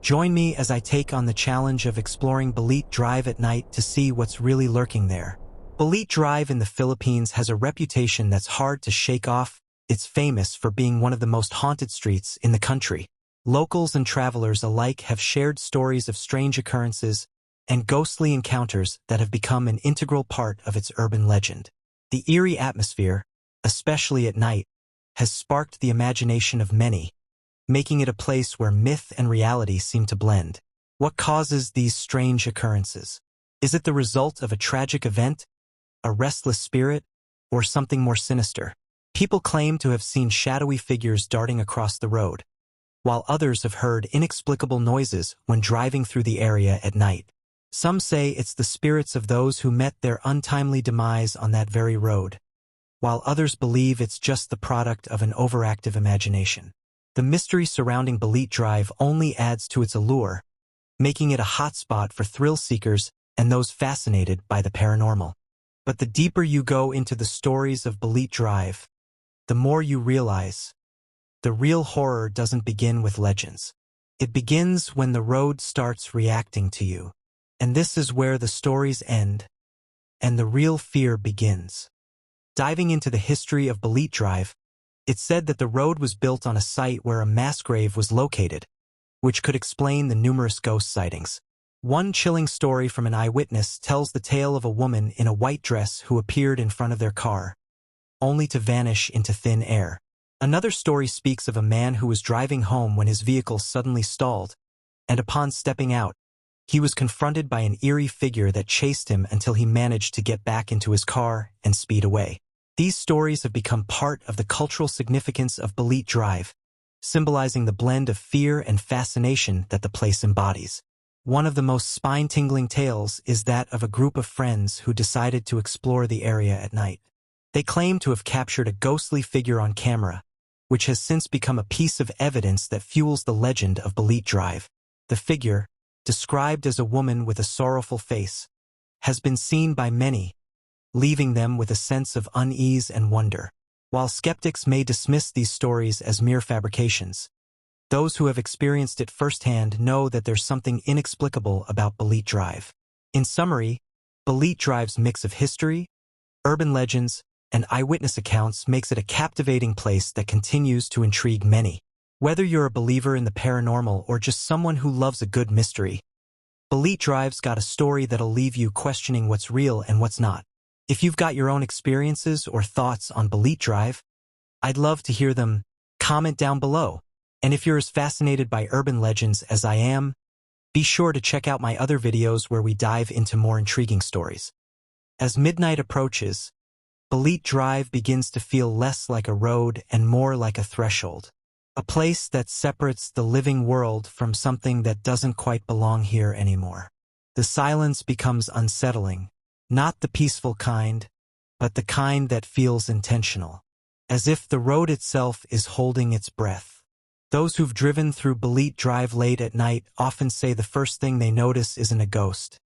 Join me as I take on the challenge of exploring Balete Drive at night to see what's really lurking there. Balete Drive in the Philippines has a reputation that's hard to shake off. It's famous for being one of the most haunted streets in the country. Locals and travelers alike have shared stories of strange occurrences and ghostly encounters that have become an integral part of its urban legend. The eerie atmosphere, especially at night, has sparked the imagination of many, making it a place where myth and reality seem to blend. What causes these strange occurrences? Is it the result of a tragic event, a restless spirit, or something more sinister? People claim to have seen shadowy figures darting across the road, while others have heard inexplicable noises when driving through the area at night. Some say it's the spirits of those who met their untimely demise on that very road, while others believe it's just the product of an overactive imagination. The mystery surrounding Balete Drive only adds to its allure, making it a hotspot for thrill seekers and those fascinated by the paranormal. But the deeper you go into the stories of Balete Drive, the more you realize the real horror doesn't begin with legends. It begins when the road starts reacting to you. And this is where the stories end, and the real fear begins. Diving into the history of Balete Drive, it's said that the road was built on a site where a mass grave was located, which could explain the numerous ghost sightings. One chilling story from an eyewitness tells the tale of a woman in a white dress who appeared in front of their car, only to vanish into thin air. Another story speaks of a man who was driving home when his vehicle suddenly stalled, and upon stepping out, he was confronted by an eerie figure that chased him until he managed to get back into his car and speed away. These stories have become part of the cultural significance of Balete Drive, symbolizing the blend of fear and fascination that the place embodies. One of the most spine-tingling tales is that of a group of friends who decided to explore the area at night. They claim to have captured a ghostly figure on camera, which has since become a piece of evidence that fuels the legend of Balete Drive. The figure, described as a woman with a sorrowful face, has been seen by many, leaving them with a sense of unease and wonder. While skeptics may dismiss these stories as mere fabrications, those who have experienced it firsthand know that there's something inexplicable about Balete Drive. In summary, Balete Drive's mix of history, urban legends, and eyewitness accounts makes it a captivating place that continues to intrigue many. Whether you're a believer in the paranormal or just someone who loves a good mystery, Balete Drive's got a story that'll leave you questioning what's real and what's not. If you've got your own experiences or thoughts on Balete Drive, I'd love to hear them. Comment down below. And if you're as fascinated by urban legends as I am, be sure to check out my other videos where we dive into more intriguing stories. As midnight approaches, Balete Drive begins to feel less like a road and more like a threshold. A place that separates the living world from something that doesn't quite belong here anymore. The silence becomes unsettling, not the peaceful kind, but the kind that feels intentional, as if the road itself is holding its breath. Those who've driven through Balete Drive late at night often say the first thing they notice isn't a ghost.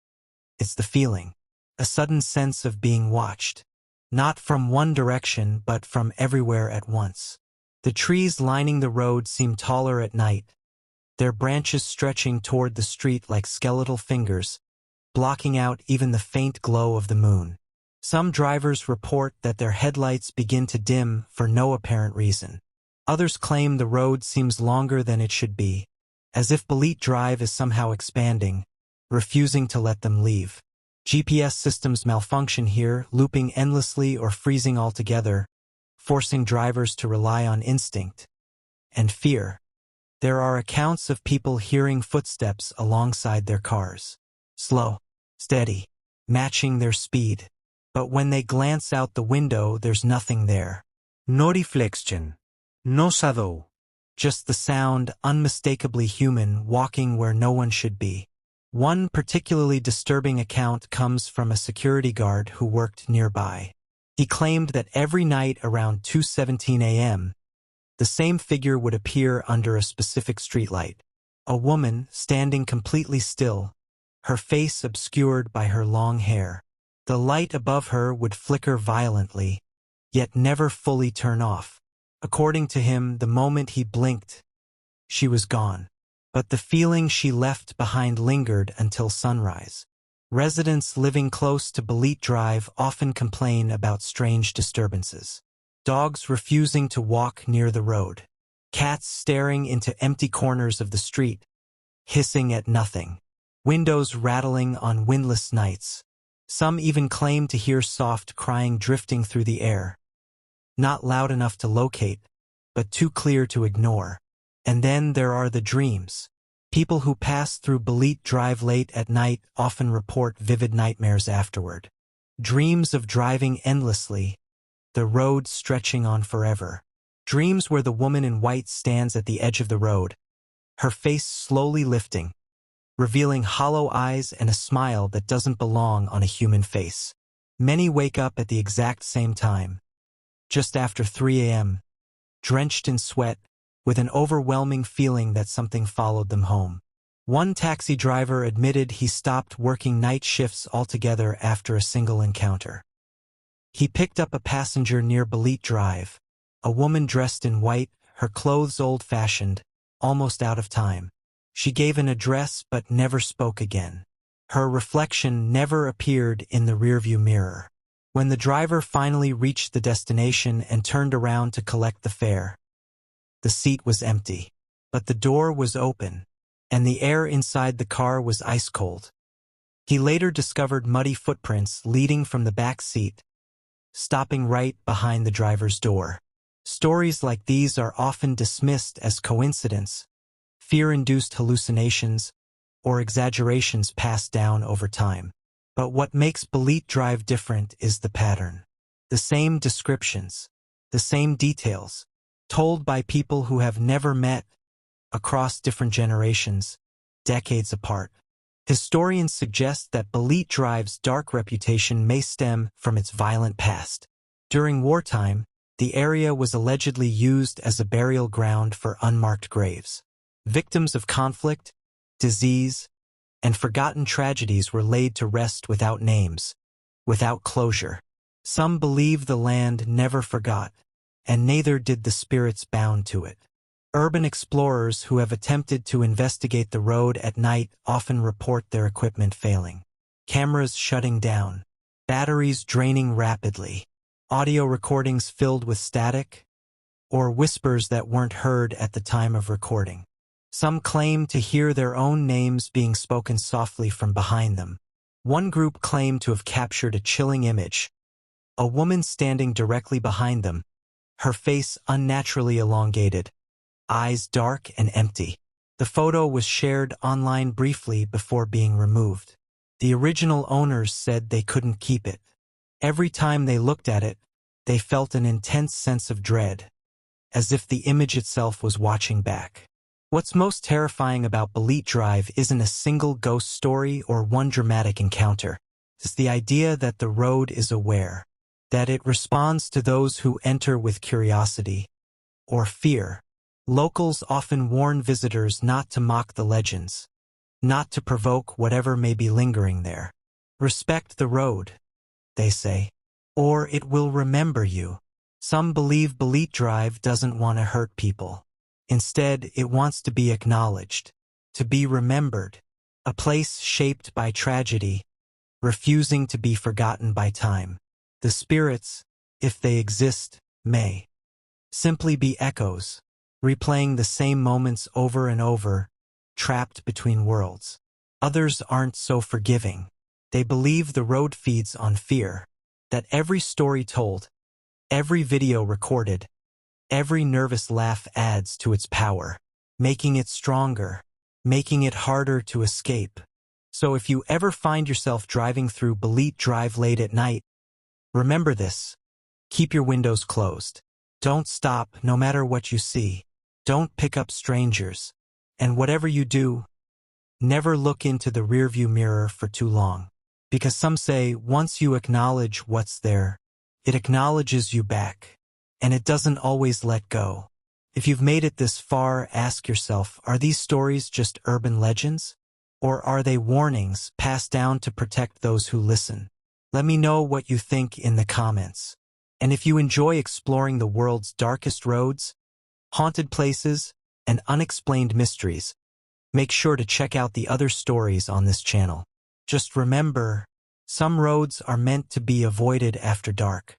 It's the feeling, a sudden sense of being watched, not from one direction but from everywhere at once. The trees lining the road seem taller at night, their branches stretching toward the street like skeletal fingers, blocking out even the faint glow of the moon. Some drivers report that their headlights begin to dim for no apparent reason. Others claim the road seems longer than it should be, as if Balete Drive is somehow expanding, refusing to let them leave. GPS systems malfunction here, looping endlessly or freezing altogether, forcing drivers to rely on instinct and fear. There are accounts of people hearing footsteps alongside their cars, slow, steady, matching their speed. But when they glance out the window, there's nothing there. No reflection, no shadow. Just the sound, unmistakably human, walking where no one should be. One particularly disturbing account comes from a security guard who worked nearby. He claimed that every night around 2:17 a.m., the same figure would appear under a specific streetlight. A woman standing completely still, her face obscured by her long hair. The light above her would flicker violently, yet never fully turn off. According to him, the moment he blinked, she was gone. but the feeling she left behind lingered until sunrise. Residents living close to Balete Drive often complain about strange disturbances. Dogs refusing to walk near the road. Cats staring into empty corners of the street, hissing at nothing. Windows rattling on windless nights. Some even claim to hear soft crying drifting through the air. Not loud enough to locate, but too clear to ignore. And then there are the dreams. People who pass through Balete Drive late at night often report vivid nightmares afterward. Dreams of driving endlessly, the road stretching on forever. Dreams where the woman in white stands at the edge of the road, her face slowly lifting, revealing hollow eyes and a smile that doesn't belong on a human face. Many wake up at the exact same time, just after 3 a.m., drenched in sweat, with an overwhelming feeling that something followed them home. One taxi driver admitted he stopped working night shifts altogether after a single encounter. He picked up a passenger near Balete Drive, a woman dressed in white, her clothes old-fashioned, almost out of time. She gave an address but never spoke again. Her reflection never appeared in the rearview mirror. When the driver finally reached the destination and turned around to collect the fare, the seat was empty, but the door was open, and the air inside the car was ice-cold. He later discovered muddy footprints leading from the back seat, stopping right behind the driver's door. Stories like these are often dismissed as coincidence, fear-induced hallucinations, or exaggerations passed down over time. But what makes Balete Drive different is the pattern. The same descriptions, the same details, told by people who have never met, across different generations, decades apart. Historians suggest that Balete Drive's dark reputation may stem from its violent past. During wartime, the area was allegedly used as a burial ground for unmarked graves. Victims of conflict, disease, and forgotten tragedies were laid to rest without names, without closure. Some believe the land never forgot, and neither did the spirits bound to it. Urban explorers who have attempted to investigate the road at night often report their equipment failing. Cameras shutting down, batteries draining rapidly, audio recordings filled with static, or whispers that weren't heard at the time of recording. Some claim to hear their own names being spoken softly from behind them. One group claimed to have captured a chilling image. A woman standing directly behind them, her face unnaturally elongated, eyes dark and empty. The photo was shared online briefly before being removed. The original owners said they couldn't keep it. Every time they looked at it, they felt an intense sense of dread, as if the image itself was watching back. What's most terrifying about Balete Drive isn't a single ghost story or one dramatic encounter. It's the idea that the road is aware, that it responds to those who enter with curiosity or fear. Locals often warn visitors not to mock the legends, not to provoke whatever may be lingering there. Respect the road, they say, or it will remember you. Some believe Balete Drive doesn't want to hurt people. Instead, it wants to be acknowledged, to be remembered, a place shaped by tragedy, refusing to be forgotten by time. The spirits, if they exist, may simply be echoes, replaying the same moments over and over, trapped between worlds. Others aren't so forgiving. They believe the road feeds on fear, that every story told, every video recorded, every nervous laugh adds to its power, making it stronger, making it harder to escape. So if you ever find yourself driving through Balete Drive late at night, remember this. Keep your windows closed. Don't stop no matter what you see. Don't pick up strangers. And whatever you do, never look into the rearview mirror for too long. Because some say once you acknowledge what's there, it acknowledges you back. And it doesn't always let go. If you've made it this far, ask yourself, are these stories just urban legends? Or are they warnings passed down to protect those who listen? Let me know what you think in the comments. And if you enjoy exploring the world's darkest roads, haunted places, and unexplained mysteries, Make sure to check out the other stories on this channel. Just remember, some roads are meant to be avoided after dark.